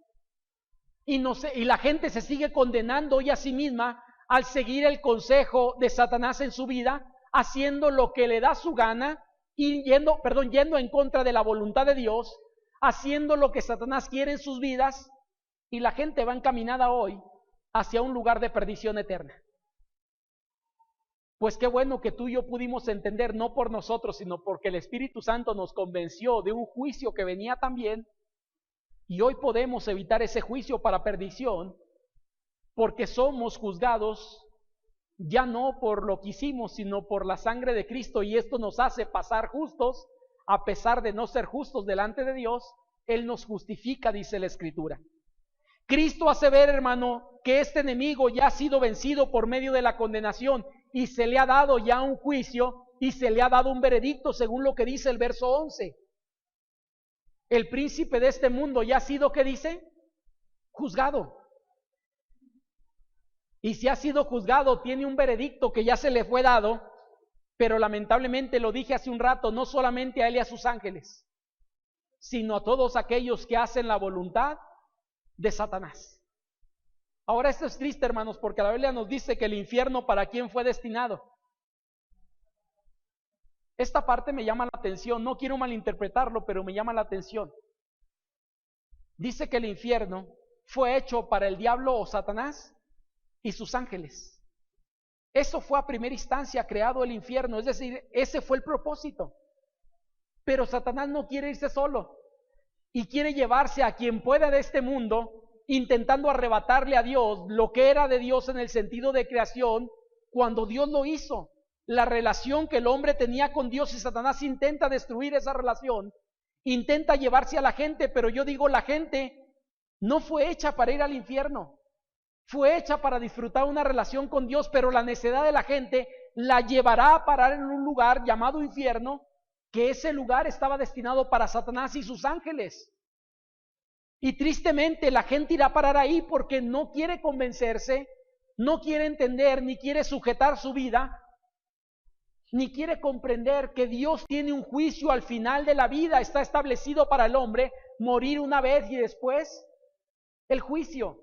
Y la gente se sigue condenando hoy a sí misma al seguir el consejo de Satanás en su vida, haciendo lo que le da su gana y yendo en contra de la voluntad de Dios, haciendo lo que Satanás quiere en sus vidas, y la gente va encaminada hoy hacia un lugar de perdición eterna. Pues qué bueno que tú y yo pudimos entender, no por nosotros, sino porque el Espíritu Santo nos convenció de un juicio que venía también, y hoy podemos evitar ese juicio para perdición, porque somos juzgados ya no por lo que hicimos, sino por la sangre de Cristo, y esto nos hace pasar justos, a pesar de no ser justos delante de Dios. Él nos justifica, dice la Escritura. Cristo hace ver, hermano, que este enemigo ya ha sido vencido por medio de la condenación, y se le ha dado ya un juicio, y se le ha dado un veredicto, según lo que dice el verso 11. El príncipe de este mundo ya ha sido, ¿qué dice? Juzgado. Y si ha sido juzgado, tiene un veredicto que ya se le fue dado, pero lamentablemente, lo dije hace un rato, no solamente a él y a sus ángeles, sino a todos aquellos que hacen la voluntad de Satanás. Ahora esto es triste, hermanos, porque la Biblia nos dice que el infierno, ¿para quién fue destinado? Esta parte me llama la atención, no quiero malinterpretarlo, pero me llama la atención. Dice que el infierno fue hecho para el diablo o Satanás y sus ángeles. Eso fue a primera instancia creado el infierno, es decir, ese fue el propósito. Pero Satanás no quiere irse solo y quiere llevarse a quien pueda de este mundo, intentando arrebatarle a Dios lo que era de Dios en el sentido de creación cuando Dios lo hizo. La relación que el hombre tenía con Dios, y Satanás intenta destruir esa relación, intenta llevarse a la gente, pero yo digo, la gente no fue hecha para ir al infierno. Fue hecha para disfrutar una relación con Dios, pero la necedad de la gente la llevará a parar en un lugar llamado infierno, que ese lugar estaba destinado para Satanás y sus ángeles. Y tristemente la gente irá a parar ahí porque no quiere convencerse, no quiere entender, ni quiere sujetar su vida, ni quiere comprender que Dios tiene un juicio al final de la vida. Está establecido para el hombre morir una vez y después el juicio.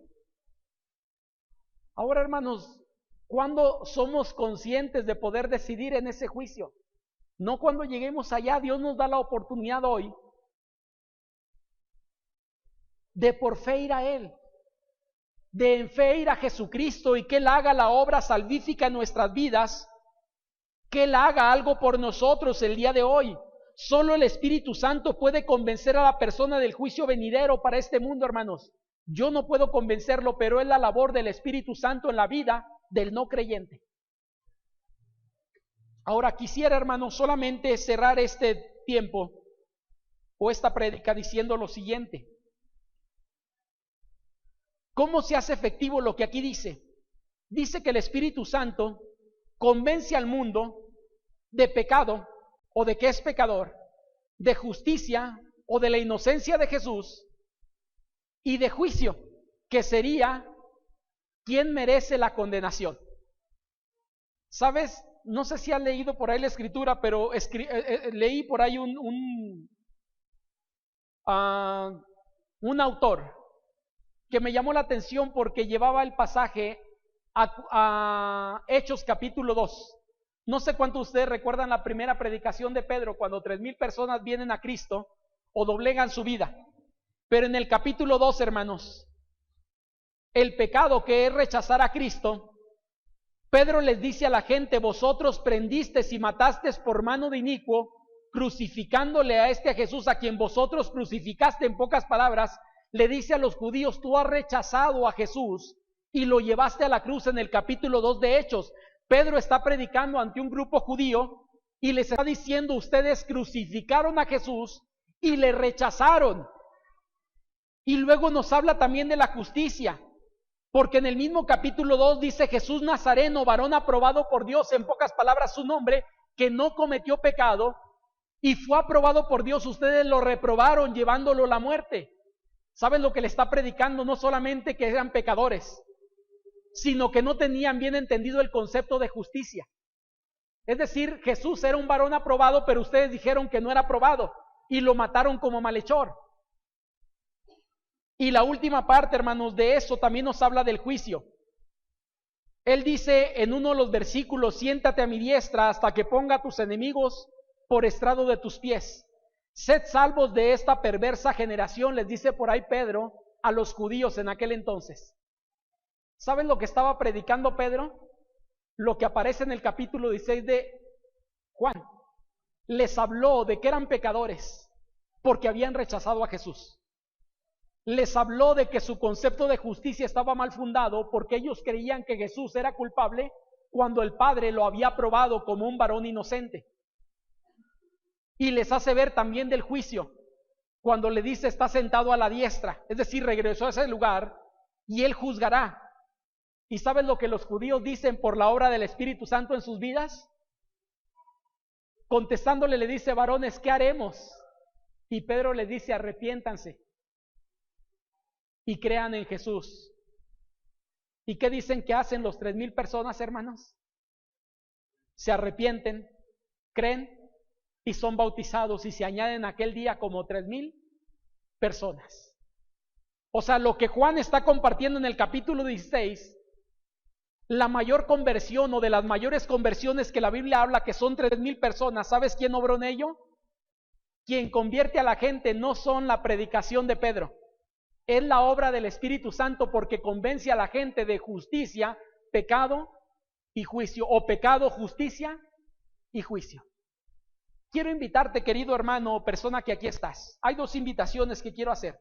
Ahora, hermanos, ¿cuándo somos conscientes de poder decidir en ese juicio? No cuando lleguemos allá. Dios nos da la oportunidad hoy de por fe ir a Él, de en fe ir a Jesucristo y que Él haga la obra salvífica en nuestras vidas, que Él haga algo por nosotros el día de hoy. Solo el Espíritu Santo puede convencer a la persona del juicio venidero para este mundo, hermanos. Yo no puedo convencerlo, pero es la labor del Espíritu Santo en la vida del no creyente. Ahora quisiera, hermanos, solamente cerrar este tiempo o esta prédica diciendo lo siguiente. ¿Cómo se hace efectivo lo que aquí dice? Dice que el Espíritu Santo convence al mundo de pecado o de que es pecador, de justicia o de la inocencia de Jesús, y de juicio, que sería quién merece la condenación. ¿Sabes? No sé si has leído por ahí la escritura, pero leí por ahí un autor que me llamó la atención porque llevaba el pasaje a Hechos capítulo 2. No sé cuántos de ustedes recuerdan la primera predicación de Pedro, cuando 3,000 personas vienen a Cristo o doblegan su vida. Pero en el capítulo 2, hermanos, el pecado que es rechazar a Cristo, Pedro les dice a la gente: vosotros prendisteis y matasteis por mano de inicuo, crucificándole a Jesús, a quien vosotros crucificaste. En pocas palabras, le dice a los judíos: tú has rechazado a Jesús y lo llevaste a la cruz. En el capítulo 2 de Hechos, Pedro está predicando ante un grupo judío y les está diciendo: ustedes crucificaron a Jesús y le rechazaron. Y luego nos habla también de la justicia. Porque en el mismo capítulo 2 dice Jesús Nazareno, varón aprobado por Dios, en pocas palabras su nombre, que no cometió pecado y fue aprobado por Dios. Ustedes lo reprobaron llevándolo a la muerte. ¿Saben lo que le está predicando? No solamente que eran pecadores, sino que no tenían bien entendido el concepto de justicia. Es decir, Jesús era un varón aprobado, pero ustedes dijeron que no era aprobado y lo mataron como malhechor. Y la última parte, hermanos, de eso también nos habla del juicio. Él dice en uno de los versículos: siéntate a mi diestra hasta que ponga a tus enemigos por estrado de tus pies. Sed salvos de esta perversa generación, les dice por ahí Pedro a los judíos en aquel entonces. ¿Saben lo que estaba predicando Pedro? Lo que aparece en el capítulo 16 de Juan. Les habló de que eran pecadores porque habían rechazado a Jesús. Les habló de que su concepto de justicia estaba mal fundado porque ellos creían que Jesús era culpable cuando el Padre lo había aprobado como un varón inocente. Y les hace ver también del juicio cuando le dice está sentado a la diestra, es decir, regresó a ese lugar y Él juzgará. ¿Y saben lo que los judíos dicen por la obra del Espíritu Santo en sus vidas? Contestándole le dice: varones, ¿qué haremos? Y Pedro les dice: arrepiéntanse y crean en Jesús. ¿Y qué dicen que hacen los 3,000 personas, hermanos? Se arrepienten, creen y son bautizados, y se añaden aquel día como 3,000 personas. O sea, lo que Juan está compartiendo en el capítulo 16, la mayor conversión o de las mayores conversiones que la Biblia habla, que son 3,000 personas, ¿sabes quién obró en ello? Quien convierte a la gente no son la predicación de Pedro, es la obra del Espíritu Santo, porque convence a la gente de justicia, pecado y juicio, o pecado, justicia y juicio. Quiero invitarte, querido hermano o persona que aquí estás. Hay 2 invitaciones que quiero hacer.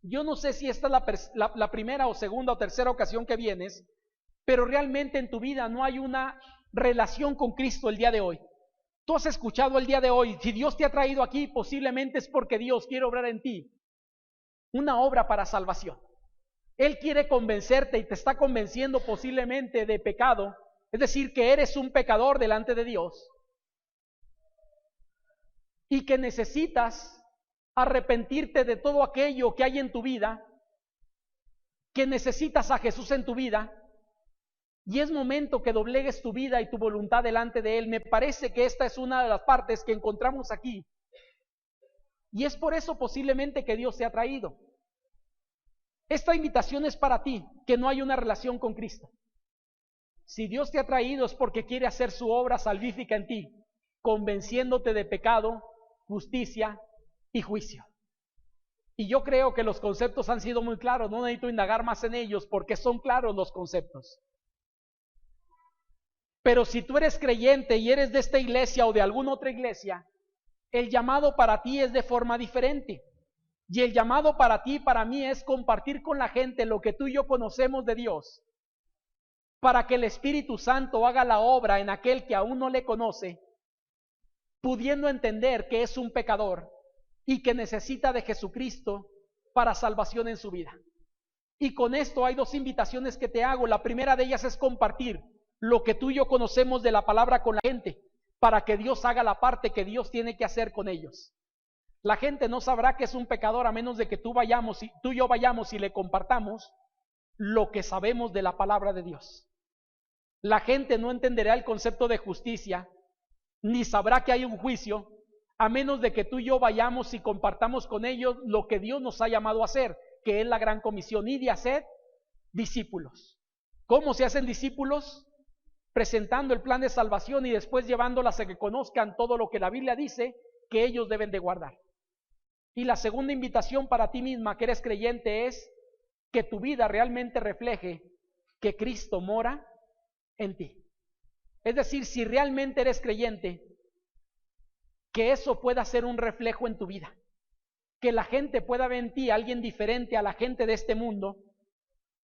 Yo no sé si esta es la primera o segunda o tercera ocasión que vienes, pero realmente en tu vida no hay una relación con Cristo el día de hoy. Tú has escuchado el día de hoy, si Dios te ha traído aquí, posiblemente es porque Dios quiere obrar en ti una obra para salvación. Él quiere convencerte y te está convenciendo posiblemente de pecado, es decir, que eres un pecador delante de Dios y que necesitas arrepentirte de todo aquello que hay en tu vida, que necesitas a Jesús en tu vida, y es momento que doblegues tu vida y tu voluntad delante de Él. Me parece que esta es una de las partes que encontramos aquí, y es por eso posiblemente que Dios te ha traído. Esta invitación es para ti, que no hay una relación con Cristo. Si Dios te ha traído es porque quiere hacer su obra salvífica en ti, convenciéndote de pecado, justicia y juicio. Y yo creo que los conceptos han sido muy claros, no necesito indagar más en ellos porque son claros los conceptos. Pero si tú eres creyente y eres de esta iglesia o de alguna otra iglesia, el llamado para ti es de forma diferente. Y el llamado para ti y para mí es compartir con la gente lo que tú y yo conocemos de Dios, para que el Espíritu Santo haga la obra en aquel que aún no le conoce, pudiendo entender que es un pecador y que necesita de Jesucristo para salvación en su vida. Y con esto hay 2 invitaciones que te hago. La primera de ellas es compartir lo que tú y yo conocemos de la palabra con la gente, para que Dios haga la parte que Dios tiene que hacer con ellos. La gente no sabrá que es un pecador a menos de que tú y yo vayamos y le compartamos lo que sabemos de la palabra de Dios. La gente no entenderá el concepto de justicia, ni sabrá que hay un juicio, a menos de que tú y yo vayamos y compartamos con ellos lo que Dios nos ha llamado a hacer, que es la gran comisión, y de hacer discípulos. ¿Cómo se hacen discípulos? Presentando el plan de salvación y después llevándolas a que conozcan todo lo que la Biblia dice que ellos deben de guardar. Y la segunda invitación para ti misma que eres creyente es que tu vida realmente refleje que Cristo mora en ti. Es decir, si realmente eres creyente, que eso pueda ser un reflejo en tu vida, que la gente pueda ver en ti a alguien diferente a la gente de este mundo,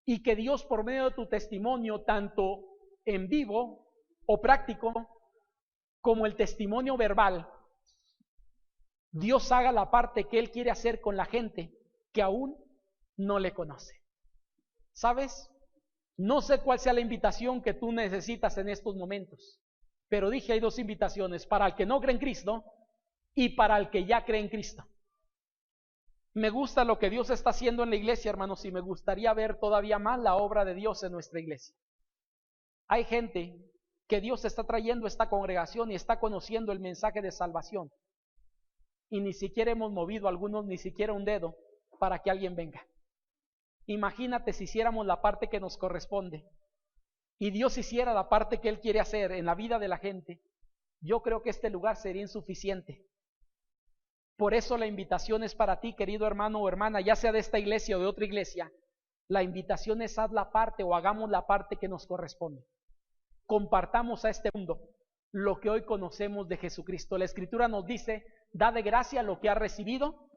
y que Dios, por medio de tu testimonio, tanto en vivo o práctico como el testimonio verbal, Dios haga la parte que Él quiere hacer con la gente que aún no le conoce. ¿Sabes? No sé cuál sea la invitación que tú necesitas en estos momentos, pero dije hay dos invitaciones, para el que no cree en Cristo y para el que ya cree en Cristo. Me gusta lo que Dios está haciendo en la iglesia, hermanos, y me gustaría ver todavía más la obra de Dios en nuestra iglesia. Hay gente que Dios está trayendo a esta congregación y está conociendo el mensaje de salvación. Y ni siquiera hemos movido algunos, ni siquiera un dedo para que alguien venga. Imagínate si hiciéramos la parte que nos corresponde y Dios hiciera la parte que Él quiere hacer en la vida de la gente. Yo creo que este lugar sería insuficiente. Por eso la invitación es para ti, querido hermano o hermana, ya sea de esta iglesia o de otra iglesia. La invitación es haz la parte o hagamos la parte que nos corresponde. Compartamos a este mundo lo que hoy conocemos de Jesucristo. La Escritura nos dice, da de gracia lo que has recibido,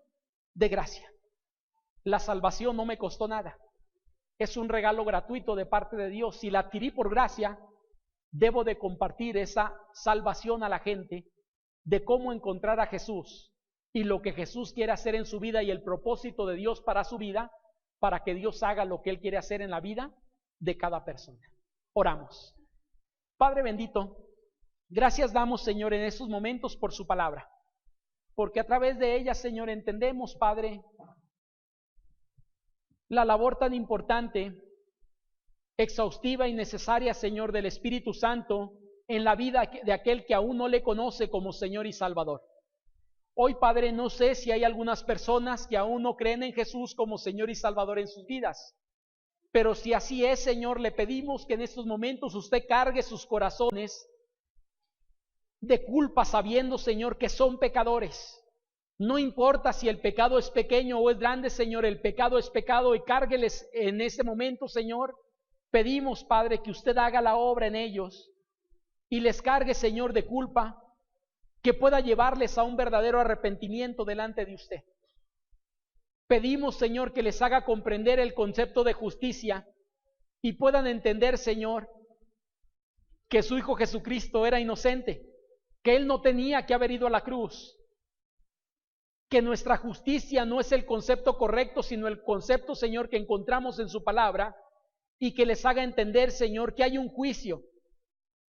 de gracia. La salvación no me costó nada. Es un regalo gratuito de parte de Dios. Si la adquirí por gracia, debo de compartir esa salvación a la gente, de cómo encontrar a Jesús y lo que Jesús quiere hacer en su vida y el propósito de Dios para su vida, para que Dios haga lo que Él quiere hacer en la vida de cada persona. Oramos. Padre bendito, gracias damos, Señor, en estos momentos por su palabra, porque a través de ella, Señor, entendemos, Padre, la labor tan importante, exhaustiva y necesaria, Señor, del Espíritu Santo en la vida de aquel que aún no le conoce como Señor y Salvador. Hoy, Padre, no sé si hay algunas personas que aún no creen en Jesús como Señor y Salvador en sus vidas. Pero si así es, Señor, le pedimos que en estos momentos usted cargue sus corazones de culpa, sabiendo, Señor, que son pecadores. No importa si el pecado es pequeño o es grande, Señor, el pecado es pecado y cárgueles en ese momento, Señor. Pedimos, Padre, que usted haga la obra en ellos y les cargue, Señor, de culpa, que pueda llevarles a un verdadero arrepentimiento delante de usted. Pedimos, Señor, que les haga comprender el concepto de justicia y puedan entender, Señor, que su Hijo Jesucristo era inocente, que Él no tenía que haber ido a la cruz, que nuestra justicia no es el concepto correcto, sino el concepto, Señor, que encontramos en su palabra, y que les haga entender, Señor, que hay un juicio,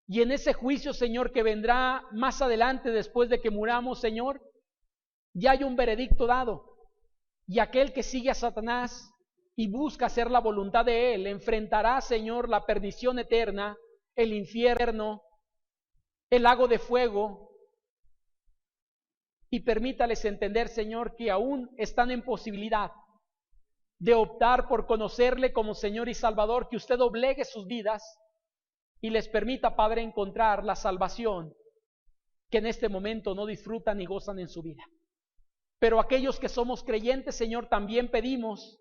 y en ese juicio, Señor, que vendrá más adelante después de que muramos, Señor, ya hay un veredicto dado. Y aquel que sigue a Satanás y busca hacer la voluntad de él, enfrentará, Señor, la perdición eterna, el infierno, el lago de fuego. Y permítales entender, Señor, que aún están en posibilidad de optar por conocerle como Señor y Salvador, que usted doblegue sus vidas y les permita, Padre, encontrar la salvación que en este momento no disfrutan ni gozan en su vida. Pero aquellos que somos creyentes, Señor, también pedimos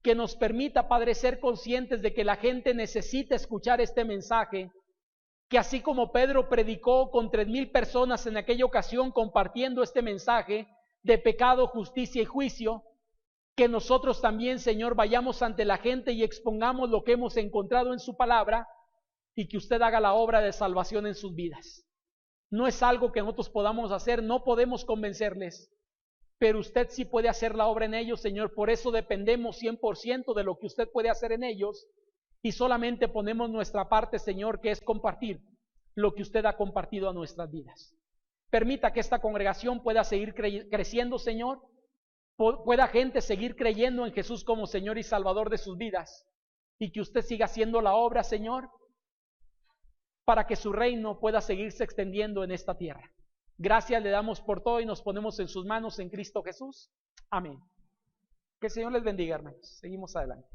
que nos permita, Padre, ser conscientes de que la gente necesita escuchar este mensaje, que así como Pedro predicó con 3,000 personas en aquella ocasión compartiendo este mensaje de pecado, justicia y juicio, que nosotros también, Señor, vayamos ante la gente y expongamos lo que hemos encontrado en su palabra y que usted haga la obra de salvación en sus vidas. No es algo que nosotros podamos hacer, no podemos convencerles, pero usted sí puede hacer la obra en ellos, Señor. Por eso dependemos 100% de lo que usted puede hacer en ellos y solamente ponemos nuestra parte, Señor, que es compartir lo que usted ha compartido a nuestras vidas. Permita que esta congregación pueda seguir creciendo, Señor, pueda gente seguir creyendo en Jesús como Señor y Salvador de sus vidas y que usted siga haciendo la obra, Señor, para que su reino pueda seguirse extendiendo en esta tierra. Gracias le damos por todo y nos ponemos en sus manos en Cristo Jesús. Amén. Que el Señor les bendiga, hermanos. Seguimos adelante.